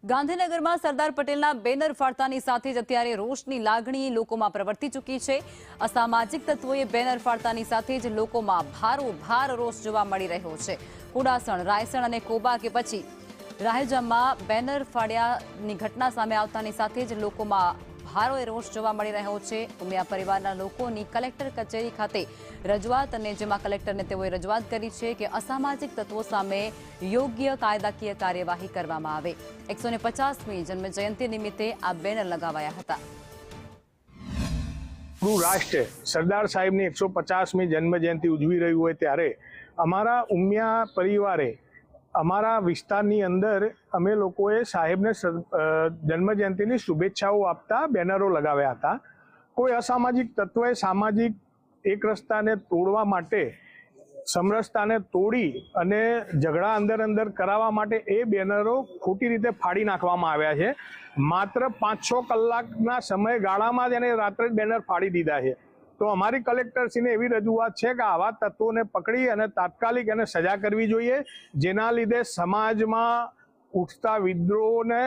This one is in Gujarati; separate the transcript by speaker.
Speaker 1: ગાંધીનગરમાં સરદાર પટેલના બેનર ફાડતાની સાથે જ અત્યારે રોષની લાગણી લોકોમાં પ્રવર્તી ચૂકી છે। અસામાજિક તત્વોએ બેનર ફાડતાની સાથે જ લોકોમાં ભારોભાર રોષ જોવા મળી રહ્યો છે। કુડાસણ, રાયસણ અને કોબા કે પછી રાહેજામાં બેનર ફાડ્યાની ઘટના સામે આવતાની સાથે જ લોકોમાં ભારો રોષ જોવા મળી રહ્યો છે। ઉમિયા પરિવારના લોકોની કલેક્ટર કચેરી ખાતે રજૂઆત અને જેમાં કલેક્ટરને તેઓએ રજૂઆત કરી છે કે અસામાજિક તત્વો સામે યોગ્ય કાયદાકીય કાર્યવાહી કરવામાં આવે। 150મી જન્મજયંતિ નિમિત્તે આ બેનર લગાવાયા હતા।
Speaker 2: પૂરું રાષ્ટ્ર સરદાર સાહેબની 150મી જન્મજયંતિ ઉજવી રહ્યું હોય ત્યારે અમારા ઉમિયા પરિવારે અમારા વિસ્તારની અંદર અમે લોકોએ સાહેબને જન્મજયંતિની શુભેચ્છાઓ આપતા બેનરો લગાવ્યા હતા। કોઈ અસામાજિક તત્વોએ સામાજિક એક રસ્તાને તોડવા માટે સમરસતાને તોડી અને ઝઘડા અંદર કરાવવા માટે એ બેનરો ખોટી રીતે ફાડી નાખવામાં આવ્યા છે। માત્ર 5-6 કલાકના સમયગાળામાં જ એને રાત્રે બેનર ફાડી દીધા છે। તો અમારી કલેક્ટરશ્રીને એવી રજૂઆત છે કે આવા તત્વોને પકડી અને તાત્કાલિક એને સજા કરવી જોઈએ, જેના લીધે સમાજમાં ઉઠતા વિદ્રોહોને